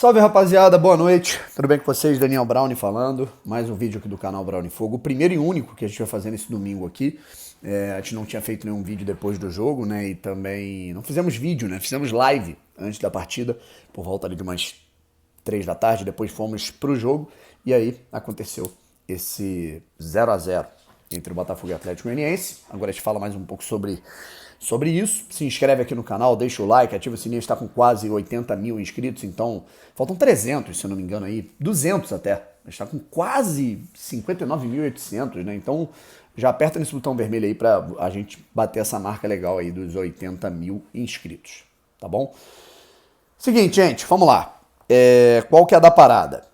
Salve rapaziada, boa noite, tudo bem com vocês? Daniel Brownie falando, mais um vídeo aqui do canal Brownie Fogo, o primeiro e único que a gente vai fazer nesse domingo aqui. A gente não tinha feito nenhum vídeo depois do jogo, né, e também não fizemos vídeo, né, fizemos live antes da partida, por volta ali de umas 3 da tarde, depois fomos pro jogo, e aí aconteceu esse 0 a 0 entre o Botafogo e o Atlético Goianiense. Agora a gente fala mais um pouco sobre isso. Se inscreve aqui no canal, deixa o like, ativa o sininho, está com quase 80 mil inscritos, então faltam 300, se eu não me engano aí, 200 até. Está com quase 59.800, né? Então já aperta nesse botão vermelho aí para a gente bater essa marca legal aí dos 80 mil inscritos, tá bom? Seguinte, gente, vamos lá. Qual que é a da parada?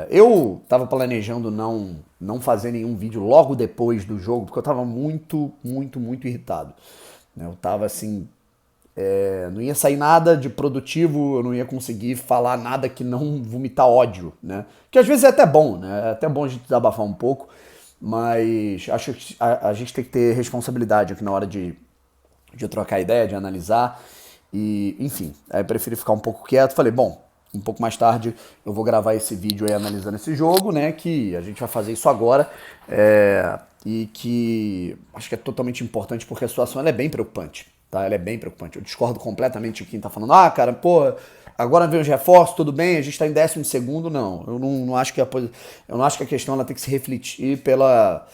Eu tava planejando não fazer nenhum vídeo logo depois do jogo, porque eu tava muito irritado. Eu tava assim, não ia sair nada de produtivo, eu não ia conseguir falar nada que não vomitar ódio, né? Que às vezes é até bom, né? É até bom a gente desabafar um pouco, mas acho que a gente tem que ter responsabilidade aqui na hora de trocar ideia, de analisar, e enfim, aí eu preferi ficar um pouco quieto. Falei, bom, um pouco mais tarde eu vou gravar esse vídeo aí analisando esse jogo, né, que a gente vai fazer isso agora, e que acho que é totalmente importante porque a situação ela é bem preocupante, tá? Ela é bem preocupante. Eu discordo completamente de quem tá falando, cara, pô, agora vem os reforços, tudo bem, a gente tá em 12º, não. Eu não acho que eu não acho que a questão ela tem que se refletir pela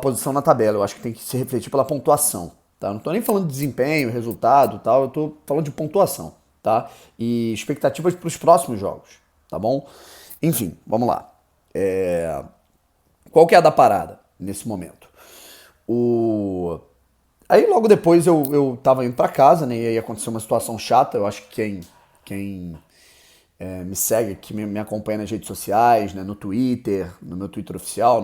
posição na tabela, eu acho que tem que se refletir pela pontuação. Tá? Eu não tô nem falando de desempenho, resultado e tal, eu tô falando de pontuação, tá? E expectativas para os próximos jogos, tá bom? Enfim, vamos lá. Qual que é a da parada nesse momento? Aí logo depois eu tava indo para casa, né? E aí aconteceu uma situação chata. Eu acho que quem me segue, que me acompanha nas redes sociais, né? No Twitter, no meu Twitter oficial,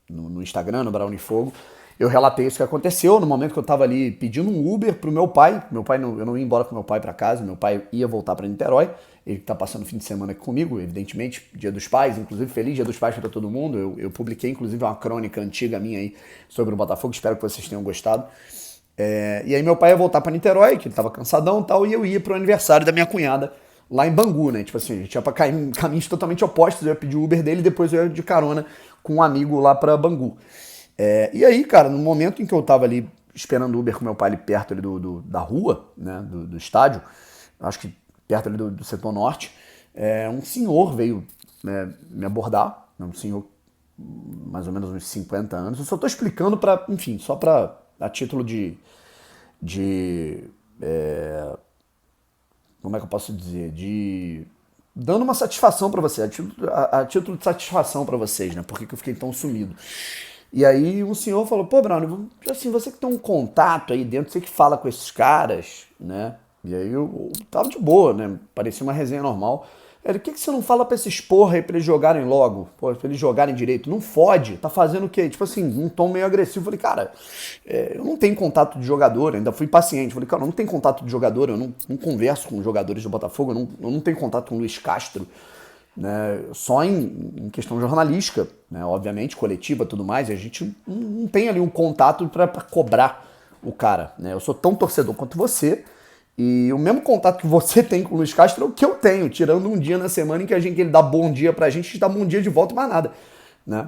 no Instagram, no Brownie Fogo, eu relatei isso que aconteceu no momento que eu tava ali pedindo um Uber pro meu pai. Eu não ia embora com meu pai para casa, meu pai ia voltar para Niterói. Ele tá passando o fim de semana aqui comigo, evidentemente, Dia dos Pais, inclusive feliz Dia dos Pais para todo mundo. Eu publiquei inclusive uma crônica antiga minha aí sobre o Botafogo, espero que vocês tenham gostado. E aí meu pai ia voltar para Niterói, que ele tava cansadão e tal, e eu ia pro aniversário da minha cunhada lá em Bangu, né? Tipo assim, a gente ia pra caminhos totalmente opostos. Eu ia pedir o Uber dele e depois eu ia de carona com um amigo lá pra Bangu. E aí, cara, no momento em que eu tava ali esperando o Uber com meu pai ali perto ali da rua, né, do estádio, acho que perto ali do setor norte, um senhor veio, né, me abordar, né, um senhor mais ou menos uns 50 anos. Eu só tô explicando pra, enfim, só pra, a título de como é que eu posso dizer, dando uma satisfação pra você, a título de satisfação pra vocês, né, por que eu fiquei tão sumido. E aí um senhor falou, pô, Bruno, assim, você que tem um contato aí dentro, você que fala com esses caras, né? E aí eu tava de boa, né? Parecia uma resenha normal. Ele, por que você não fala pra esses porra aí pra eles jogarem logo? Pô, pra eles jogarem direito? Não fode, tá fazendo o quê? Tipo assim, um tom meio agressivo. Eu falei, cara, eu não tenho contato de jogador, ainda fui paciente. Eu falei, cara, eu não tenho contato de jogador, eu não converso com jogadores do Botafogo, eu não tenho contato com o Luiz Castro, né, só em questão jornalística, né, obviamente, coletiva e tudo mais, e a gente não tem ali um contato para cobrar o cara. Né? Eu sou tão torcedor quanto você, e o mesmo contato que você tem com o Luiz Castro é o que eu tenho, tirando um dia na semana em que ele dá bom dia pra gente dá bom dia de volta e mais nada. Né?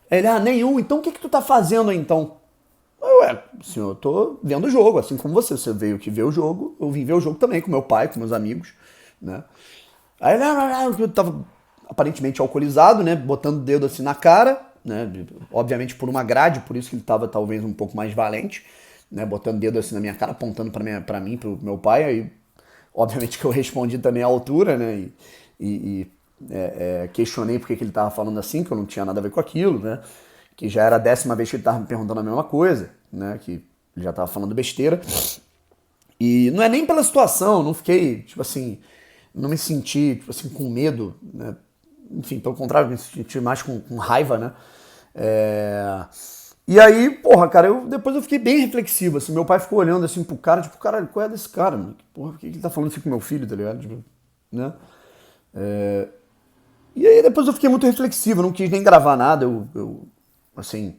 Ele, nenhum, então o que tu tá fazendo aí então? Senhor, eu tô vendo o jogo, assim como você veio aqui ver o jogo, eu vim ver o jogo também com meu pai, com meus amigos, né? Aí ele tava aparentemente alcoolizado, né? Botando o dedo assim na cara, né? Obviamente por uma grade, por isso que ele tava talvez um pouco mais valente, né? Botando o dedo assim na minha cara, apontando pra mim, pro meu pai. Aí, obviamente que eu respondi também à altura, né? Questionei por que ele tava falando assim, que eu não tinha nada a ver com aquilo, né? Que já era a 10ª vez que ele tava me perguntando a mesma coisa, né? Que ele já tava falando besteira. E não é nem pela situação, não fiquei, tipo assim, não me senti, tipo assim, com medo, né? Enfim, pelo contrário, me senti mais com raiva, né? E aí, porra, cara, depois eu fiquei bem reflexivo, assim, meu pai ficou olhando assim pro cara, tipo, caralho, qual é desse cara, mano? Porra, por que ele tá falando assim com meu filho, tá ligado? Tipo, né? E aí depois eu fiquei muito reflexivo, não quis nem gravar nada, assim,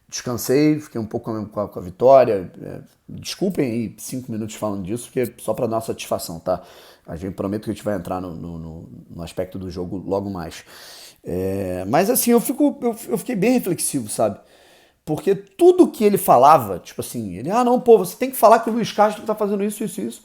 Descansei, fiquei um pouco com a vitória. Desculpem aí 5 minutos falando disso, porque é só para dar uma satisfação, tá? A gente prometo que a gente vai entrar no aspecto do jogo logo mais. Mas assim, eu fiquei bem reflexivo, sabe? Porque tudo que ele falava, tipo assim, não, pô, você tem que falar que o Luiz Castro tá fazendo isso, isso, isso.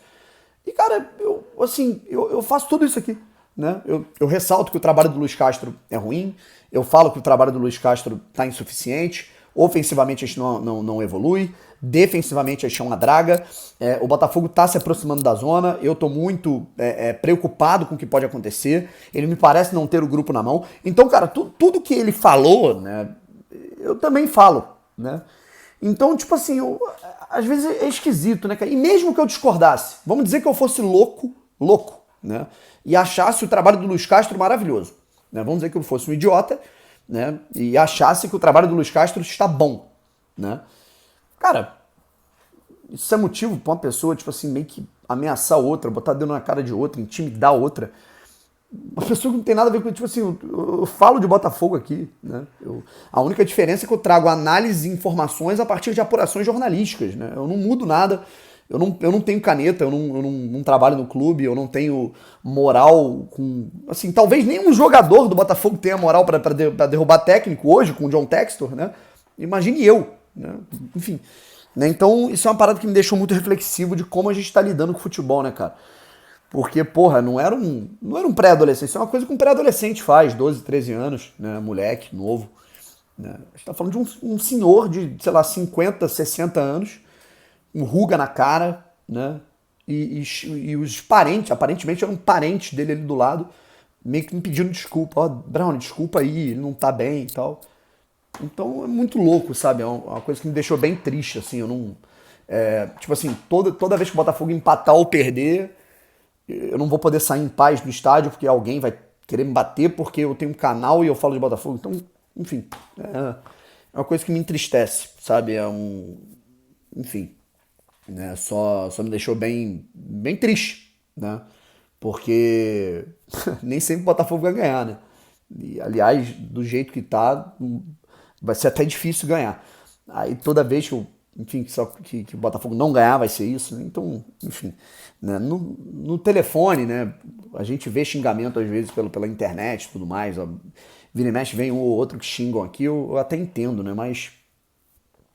E, cara, eu faço tudo isso aqui, né? Eu ressalto que o trabalho do Luiz Castro é ruim, eu falo que o trabalho do Luiz Castro tá insuficiente, ofensivamente a gente não evolui, defensivamente a gente é uma draga, o Botafogo tá se aproximando da zona, eu tô muito preocupado com o que pode acontecer, ele me parece não ter o grupo na mão. Então, cara, tudo que ele falou, né, eu também falo, né? Então, tipo assim, às vezes é esquisito, né, cara? E mesmo que eu discordasse, vamos dizer que eu fosse louco, né? E achasse o trabalho do Luiz Castro maravilhoso, né? Vamos dizer que eu fosse um idiota, né? E achasse que o trabalho do Luiz Castro está bom, né? Cara, isso é motivo pra uma pessoa, tipo assim, meio que ameaçar outra, botar dedo na cara de outra, intimidar outra. Uma pessoa que não tem nada a ver com, tipo assim, eu falo de Botafogo aqui, né? A única diferença é que eu trago análise e informações a partir de apurações jornalísticas, né? Eu não mudo nada, eu não tenho caneta, eu não trabalho no clube, eu não tenho moral com... Assim, talvez nenhum jogador do Botafogo tenha moral pra derrubar técnico hoje, com o John Textor, né? Imagine eu, né? Enfim, né? Então isso é uma parada que me deixou muito reflexivo de como a gente tá lidando com o futebol, né, cara? Porque, porra, não era um pré-adolescente, isso é uma coisa que um pré-adolescente faz, 12, 13 anos, né, moleque, novo. Né? A gente tá falando de um senhor de, sei lá, 50, 60 anos, com ruga na cara, né, e os parentes, aparentemente eram parentes dele ali do lado, meio que me pedindo desculpa, ó, Brown, desculpa aí, ele não tá bem e tal. Então é muito louco, sabe, é uma coisa que me deixou bem triste, assim, eu não... tipo assim, toda vez que o Botafogo empatar ou perder... Eu não vou poder sair em paz do estádio porque alguém vai querer me bater porque eu tenho um canal e eu falo de Botafogo. Então, enfim, é uma coisa que me entristece, sabe? Enfim, né? Só me deixou bem triste, né? Porque nem sempre o Botafogo vai ganhar, né? E, aliás, do jeito que tá, vai ser até difícil ganhar. Aí toda vez que enfim, que o Botafogo não ganhar vai ser isso, né? Então, enfim, né? No telefone, né? A gente vê xingamento às vezes pela internet e tudo mais, ó. Vira e mexe, vem um ou outro que xingam aqui, eu até entendo, né? Mas,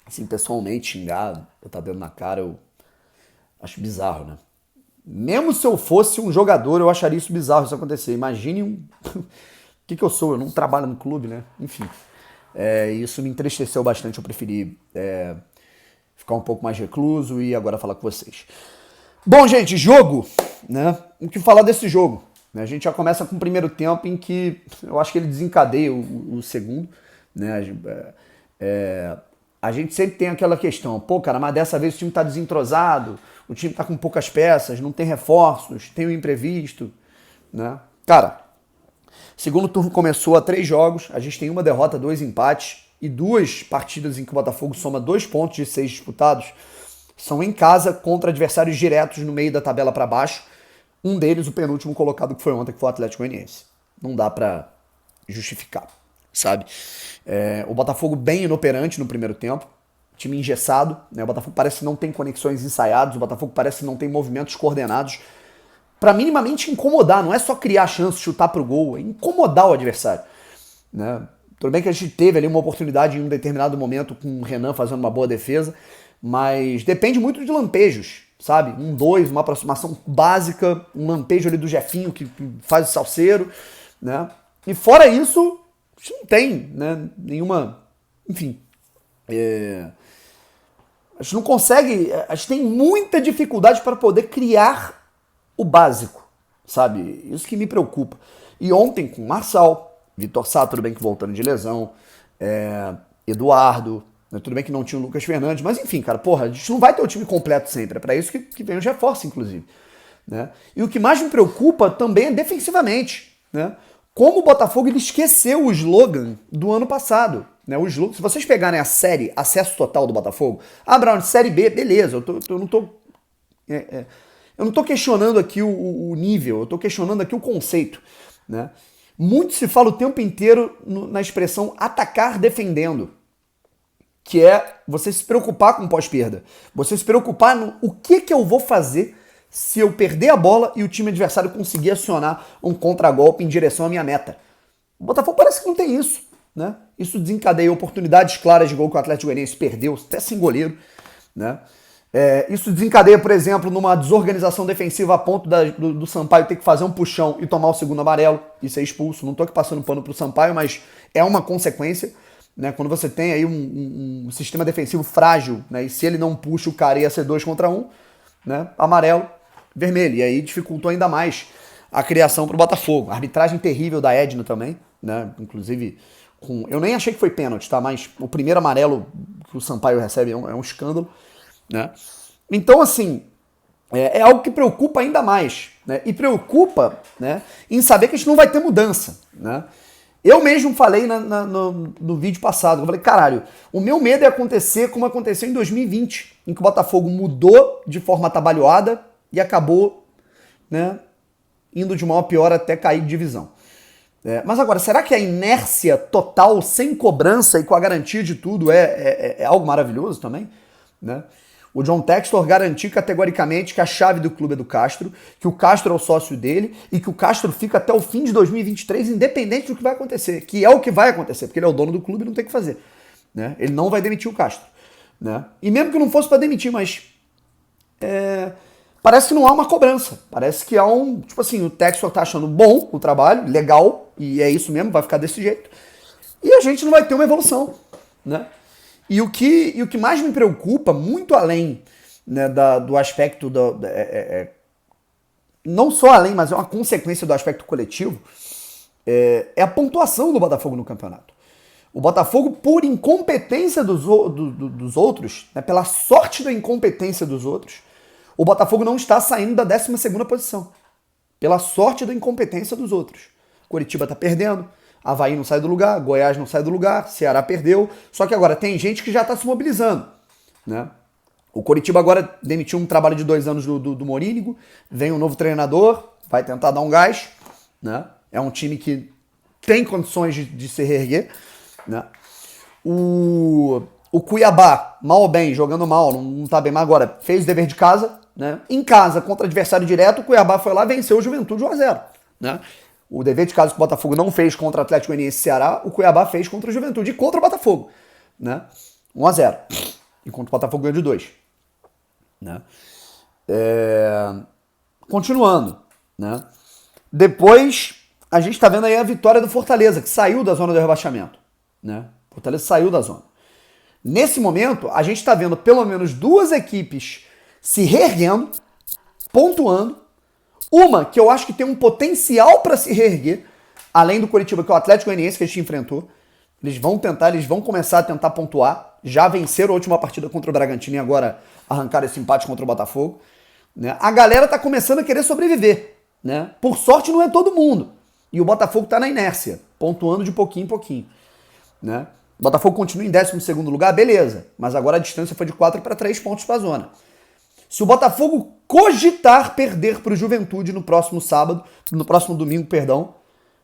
assim, pessoalmente xingar, botar dedo na cara, eu acho bizarro, né? Mesmo se eu fosse um jogador, eu acharia isso bizarro isso acontecer. Imagine o que eu sou, eu não trabalho no clube, né? Enfim, isso me entristeceu bastante, eu preferi ficar um pouco mais recluso e agora falar com vocês. Bom, gente, jogo, né? O que falar desse jogo? Né? A gente já começa com o primeiro tempo em que eu acho que ele desencadeia o segundo, né? A gente sempre tem aquela questão, pô, cara, mas dessa vez o time tá desentrosado, o time tá com poucas peças, não tem reforços, tem o imprevisto, né? Cara, segundo turno começou a 3 jogos, a gente tem uma derrota, 2 empates e 2 partidas em que o Botafogo soma 2 pontos de 6 disputados, são em casa contra adversários diretos no meio da tabela para baixo, um deles o penúltimo colocado que foi ontem, que foi o Atlético Goianiense. Não dá para justificar, sabe? O Botafogo bem inoperante no primeiro tempo, time engessado, né? O Botafogo parece que não tem conexões ensaiadas, o Botafogo parece que não tem movimentos coordenados para minimamente incomodar, não é só criar chance, chutar pro gol, é incomodar o adversário, né? Tudo bem que a gente teve ali uma oportunidade em um determinado momento com o Renan fazendo uma boa defesa, mas depende muito de lampejos, sabe? 1-2, uma aproximação básica, um lampejo ali do Jefinho que faz o salseiro, né? E fora isso, a gente não tem, né, nenhuma... Enfim, a gente não consegue... A gente tem muita dificuldade para poder criar o básico, sabe? Isso que me preocupa. E ontem com Marçal, Vitor Sá, tudo bem que voltando de lesão, Eduardo, né? Tudo bem que não tinha o Lucas Fernandes, mas enfim, cara, porra, a gente não vai ter o time completo sempre, é pra isso que vem os reforços, inclusive. Né? E o que mais me preocupa também é defensivamente, né? Como o Botafogo ele esqueceu o slogan do ano passado. Né? O slogan, se vocês pegarem a série Acesso Total do Botafogo, Brown, série B, beleza, eu não tô questionando aqui o nível, eu tô questionando aqui o conceito. Né? Muito se fala o tempo inteiro na expressão atacar defendendo. que é você se preocupar com pós-perda. Você se preocupar no o que eu vou fazer se eu perder a bola e o time adversário conseguir acionar um contragolpe em direção à minha meta. O Botafogo parece que não tem isso, né? Isso desencadeia oportunidades claras de gol que o Atlético Goianiense perdeu, até sem goleiro, né? Isso desencadeia, por exemplo, numa desorganização defensiva a ponto do Sampaio ter que fazer um puxão e tomar o segundo amarelo e ser expulso. Não tô aqui passando pano pro Sampaio, mas é uma consequência, né? Quando você tem aí um sistema defensivo frágil, né? E se ele não puxa o cara ia ser 2 contra 1, né? Amarelo, vermelho. E aí dificultou ainda mais a criação pro Botafogo. A arbitragem terrível da Edna também, né? Inclusive, eu nem achei que foi pênalti, tá? Mas o primeiro amarelo que o Sampaio recebe é um escândalo, né? Então, assim, é algo que preocupa ainda mais, né? E preocupa, né, em saber que a gente não vai ter mudança, né? Eu mesmo falei no vídeo passado, eu falei, caralho, o meu medo é acontecer como aconteceu em 2020, em que o Botafogo mudou de forma atabalhoada e acabou, né, indo de mal a pior até cair de divisão. Mas agora, será que a inércia total, sem cobrança e com a garantia de tudo é algo maravilhoso também, né? O John Textor garantiu categoricamente que a chave do clube é do Castro, que o Castro é o sócio dele e que o Castro fica até o fim de 2023, independente do que vai acontecer, que é o que vai acontecer, porque ele é o dono do clube e não tem o que fazer, né? Ele não vai demitir o Castro, né? E mesmo que não fosse para demitir, mas parece que não há uma cobrança, parece que há tipo assim, o Textor tá achando bom o trabalho, legal, e é isso mesmo, vai ficar desse jeito, e a gente não vai ter uma evolução, né? E o que mais me preocupa, muito além, né, do aspecto não só além, mas é uma consequência do aspecto coletivo, é a pontuação do Botafogo no campeonato. O Botafogo, por incompetência dos outros, né, pela sorte da incompetência dos outros, o Botafogo não está saindo da 12ª posição. Pela sorte da incompetência dos outros. Coritiba está perdendo, Avaí não sai do lugar, Goiás não sai do lugar, Ceará perdeu. Só que agora tem gente que já está se mobilizando, né? O Coritiba agora demitiu um trabalho de 2 anos do Morínigo, vem um novo treinador, vai tentar dar um gás, né? É um time que tem condições de se reerguer, né? O Cuiabá, mal ou bem, jogando mal, não tá bem, mas agora fez o dever de casa, né? Em casa, contra adversário direto, o Cuiabá foi lá e venceu o Juventude 1-0, né? O dever de casa que o Botafogo não fez contra o Atlético Goianiense e Ceará, o Cuiabá fez contra o Juventude e contra o Botafogo, né? 1-0. Enquanto o Botafogo ganhou de 2. Né? Continuando, né? Depois, a gente tá vendo aí a vitória do Fortaleza, que saiu da zona do rebaixamento, né? Fortaleza saiu da zona. Nesse momento, a gente tá vendo pelo menos 2 equipes se reerguendo, pontuando. Uma que eu acho que tem um potencial para se reerguer, além do Coritiba, que é o Atlético Goianiense que a gente enfrentou. Eles vão começar a tentar pontuar. Já venceram a última partida contra o Bragantino e agora arrancaram esse empate contra o Botafogo, né? A galera tá começando a querer sobreviver, né? Por sorte não é todo mundo. E o Botafogo tá na inércia, pontuando de pouquinho em pouquinho, né? O Botafogo continua em 12º lugar, beleza. Mas agora a distância foi de 4 para 3 pontos para a zona. Se o Botafogo cogitar perder para o Juventude no próximo domingo,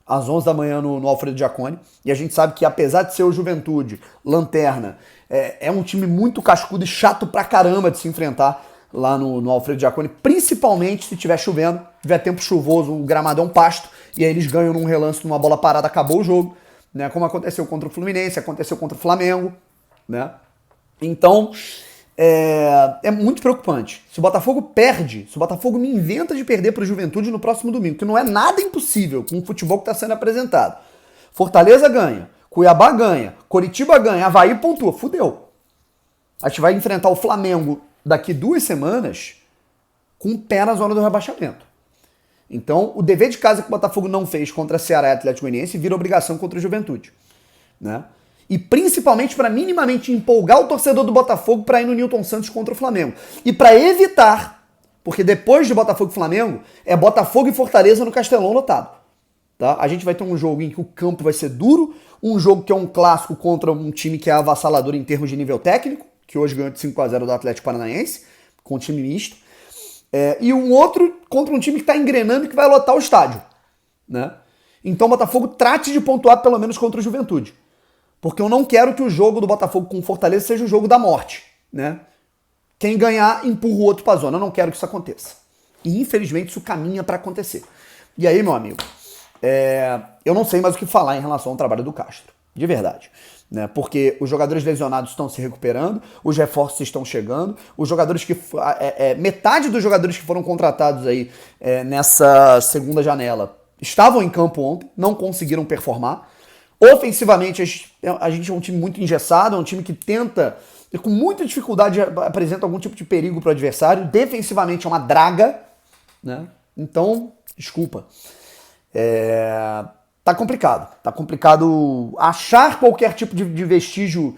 às 11 da manhã no Alfredo Jaconi, e a gente sabe que apesar de ser o Juventude, lanterna, é um time muito cascudo e chato pra caramba de se enfrentar lá no Alfredo Jaconi, principalmente se tiver chovendo, tiver tempo chuvoso, o gramado é um pasto, e aí eles ganham num relance, numa bola parada, acabou o jogo, né? Como aconteceu contra o Fluminense, aconteceu contra o Flamengo, né? Então, é muito preocupante. Se o Botafogo perde, se o Botafogo me inventa de perder para o Juventude no próximo domingo, que não é nada impossível com o futebol que está sendo apresentado. Fortaleza ganha, Cuiabá ganha, Coritiba ganha, Avaí pontua, fudeu. A gente vai enfrentar o Flamengo daqui 2 semanas com o pé na zona do rebaixamento. Então, o dever de casa que o Botafogo não fez contra Ceará e Atlético Goianiense vira obrigação contra o Juventude, né? E principalmente para minimamente empolgar o torcedor do Botafogo para ir no Newton Santos contra o Flamengo. E para evitar, porque depois de Botafogo e Flamengo, é Botafogo e Fortaleza no Castelão lotado. Tá? A gente vai ter um jogo em que o campo vai ser duro, um jogo que é um clássico contra um time que é avassalador em termos de nível técnico, que hoje ganhou de 5-0 do Atlético Paranaense, com um time misto, e um outro contra um time que está engrenando e que vai lotar o estádio, né? Então o Botafogo trate de pontuar pelo menos contra o Juventude. Porque eu não quero que o jogo do Botafogo com o Fortaleza seja o jogo da morte, né? Quem ganhar empurra o outro pra zona. Eu não quero que isso aconteça. E infelizmente isso caminha para acontecer. E aí, meu amigo, eu não sei mais o que falar em relação ao trabalho do Castro. De verdade. Né? Porque os jogadores lesionados estão se recuperando, os reforços estão chegando, os jogadores que. Metade dos jogadores que foram contratados aí nessa segunda janela estavam em campo ontem, não conseguiram performar. Ofensivamente, a gente é um time muito engessado, é um time que tenta, e com muita dificuldade, apresenta algum tipo de perigo para o adversário. Defensivamente é uma draga, né? Então, desculpa. Tá complicado. Tá complicado achar qualquer tipo de vestígio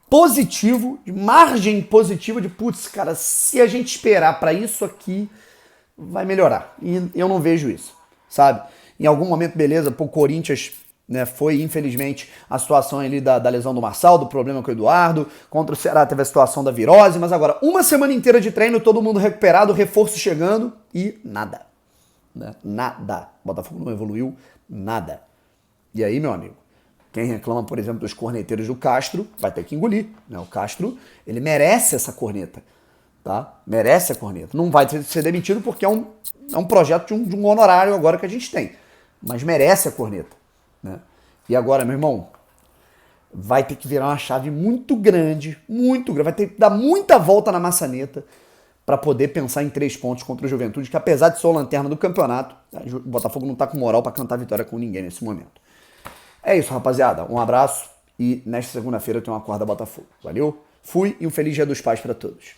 positivo, de margem positiva de, putz, cara, se a gente esperar para isso aqui, vai melhorar. E eu não vejo isso, sabe? Em algum momento, beleza, o Corinthians, né, foi, infelizmente, a situação ali da lesão do Marçal, do problema com o Eduardo. Contra o Ceará teve a situação da virose, mas agora, uma semana inteira de treino, todo mundo recuperado, reforço chegando e nada. Né? Nada. O Botafogo não evoluiu nada. E aí, meu amigo, quem reclama, por exemplo, dos corneteiros do Castro, vai ter que engolir. Né? O Castro, ele merece essa corneta. Tá? Merece a corneta. Não vai ser demitido porque é um projeto de um honorário agora que a gente tem. Mas merece a corneta. Né? E agora, meu irmão, vai ter que virar uma chave muito grande, vai ter que dar muita volta na maçaneta para poder pensar em 3 pontos contra o Juventude, que apesar de ser o lanterna do campeonato, o Botafogo não tá com moral para cantar vitória com ninguém nesse momento. É isso, rapaziada. Um abraço e nesta segunda-feira eu tenho uma corda Botafogo. Valeu? Fui e um feliz Dia dos Pais para todos.